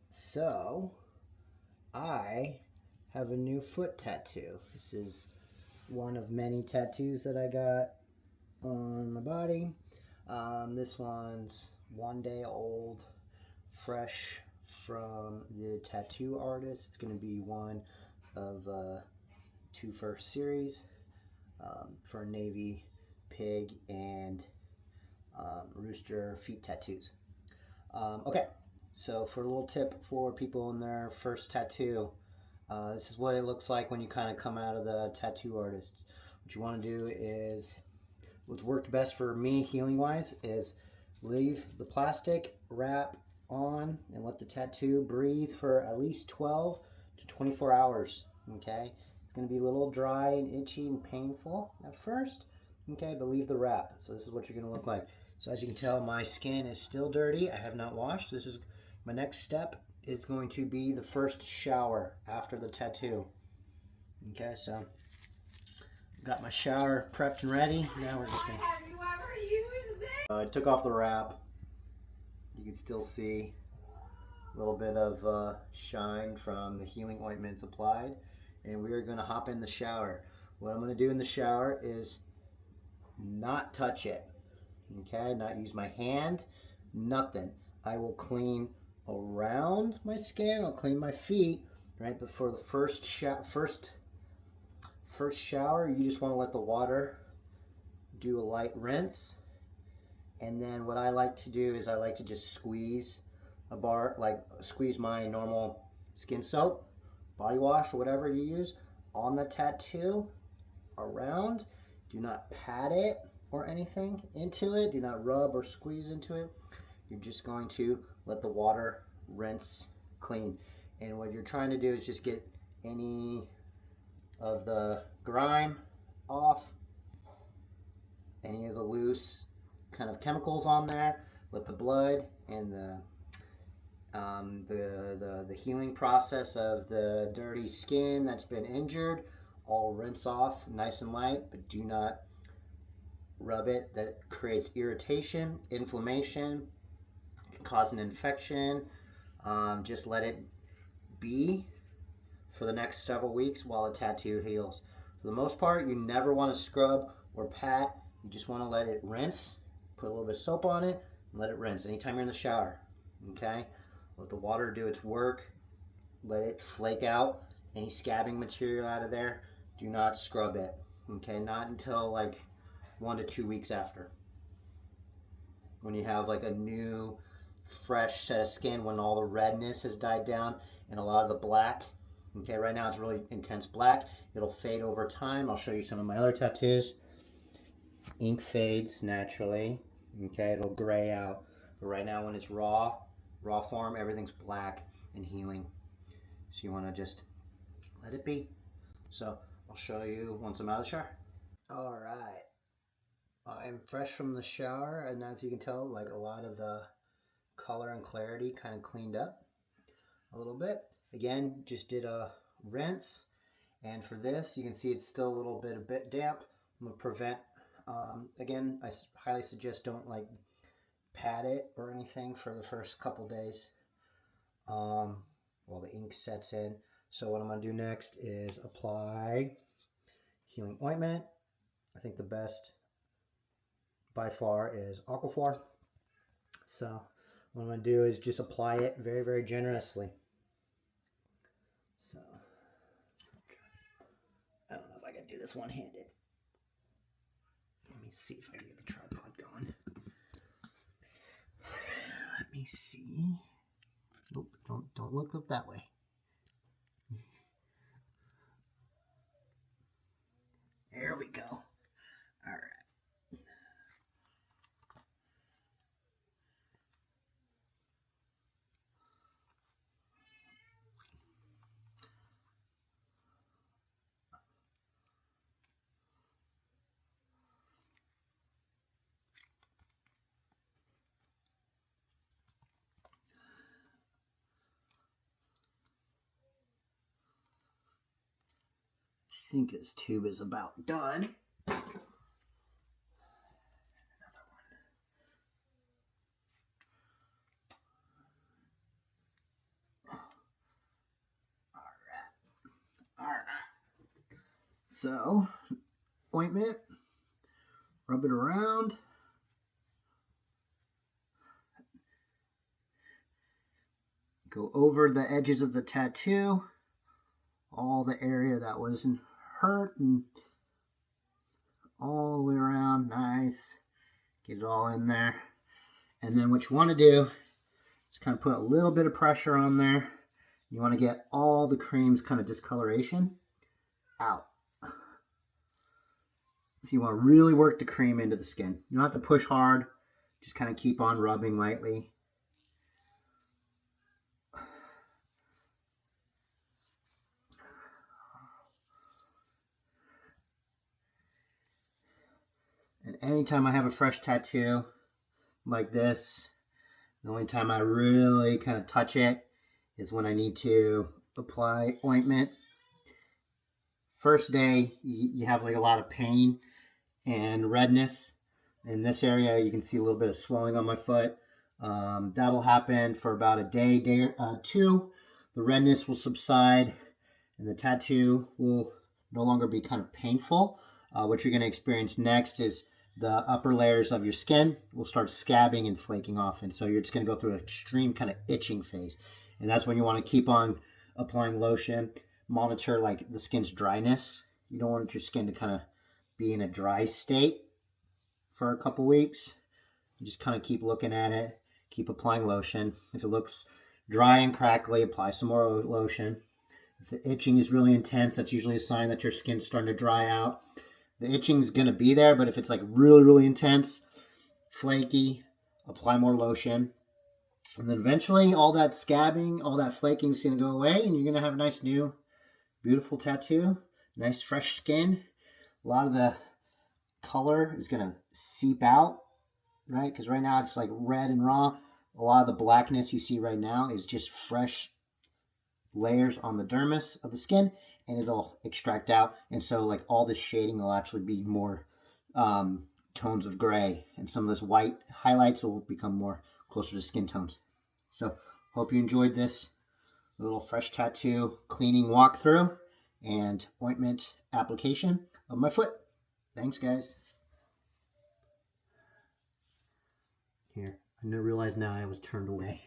So, I have a new foot tattoo. This is one of many tattoos that I got on my body. This one's 1 day old, fresh from the tattoo artist. It's going to be one of two first series for navy, pig, and rooster feet tattoos. Okay, so for a little tip for people in their first tattoo, this is what it looks like when you kind of come out of the tattoo artist. What you want to do is, what's worked best for me healing wise is leave the plastic wrap on and let the tattoo breathe for at least 12 to 24 hours. Okay, it's going to be a little dry and itchy and painful at first. Okay, but leave the wrap. So this is what you're going to look like. So as you can tell, my skin is still dirty. I have not washed. This is my next step is going to be the first shower after the tattoo. Okay, so got my shower prepped and ready. Now we're just gonna. Have you ever used this? I took off the wrap. You can still see a little bit of shine from the healing ointments applied, and we are going to hop in the shower. What I'm going to do in the shower is not touch it. Okay, not use my hand, nothing. I will clean around my skin. I'll clean my feet, right? But for the first shower, you just want to let the water do a light rinse. And then what I like to do is I like to just squeeze squeeze my normal skin soap, body wash, or whatever you use on the tattoo around. Do not pat it or anything into it. Do not rub or squeeze into it. You're just going to let the water rinse clean. And what you're trying to do is just get any of the grime off, any of the loose kind of chemicals on there. Let the blood and the healing process of the dirty skin that's been injured all rinse off nice and light, but do not rub it. That creates irritation, inflammation, can cause an infection. Just let it be for the next several weeks while the tattoo heals. For the most part, you never want to scrub or pat. You just want to let it rinse, put a little bit of soap on it, and let it rinse anytime you're in the shower. Okay? Let the water do its work. Let it flake out any scabbing material out of there. Do not scrub it. Okay? Not until like 1 to 2 weeks after. When you have like a new, fresh set of skin, when all the redness has died down and a lot of the black. Okay, right now it's really intense black. It'll fade over time. I'll show you some of my other tattoos. Ink fades naturally. Okay, it'll gray out. But right now when it's raw form, everything's black and healing. So you want to just let it be. So I'll show you once I'm out of the shower. All right. I'm fresh from the shower, and as you can tell, like a lot of the color and clarity kind of cleaned up a little bit. Again, just did a rinse, and for this, you can see it's still a bit damp. I'm gonna prevent. Again, I highly suggest don't like pat it or anything for the first couple days while the ink sets in. So what I'm gonna do next is apply healing ointment. I think the best by far is Aquaphor. So what I'm going to do is just apply it very, very generously. So I don't know if I can do this one-handed. Let me see if I can get the tripod going. Let me see. Nope, don't look up that way. There we go. All right. I think this tube is about done. Another one. So, ointment, rub it around. Go over the edges of the tattoo, all the area that wasn't hurt, and all the way around. Nice. Get it all in there. And then what you want to do is kind of put a little bit of pressure on there. You want to get all the cream's kind of discoloration out. So you want to really work the cream into the skin. You don't have to push hard. Just kind of keep on rubbing lightly. And anytime I have a fresh tattoo like this, the only time I really kind of touch it is when I need to apply ointment. First day, you have like a lot of pain and redness. In this area, you can see a little bit of swelling on my foot. That'll happen for about a day or two. The redness will subside and the tattoo will no longer be kind of painful. What you're going to experience next is the upper layers of your skin will start scabbing and flaking off. And so you're just going to go through an extreme kind of itching phase. And that's when you want to keep on applying lotion. Monitor like the skin's dryness. You don't want your skin to kind of be in a dry state for a couple weeks. You just kind of keep looking at it. Keep applying lotion. If it looks dry and crackly, apply some more lotion. If the itching is really intense, that's usually a sign that your skin's starting to dry out. The itching is going to be there, but if it's like really, really intense, flaky, apply more lotion. And then eventually all that scabbing, all that flaking is going to go away, and you're going to have a nice new, beautiful tattoo. Nice fresh skin. A lot of the color is going to seep out, right? Because right now it's like red and raw. A lot of the blackness you see right now is just fresh layers on the dermis of the skin, and it'll extract out. And so like all this shading will actually be more tones of gray, and some of this white highlights will become more closer to skin tones. So hope you enjoyed this little fresh tattoo cleaning walkthrough and ointment application of my foot. Thanks, guys. Here, I didn't realize now I was turned away.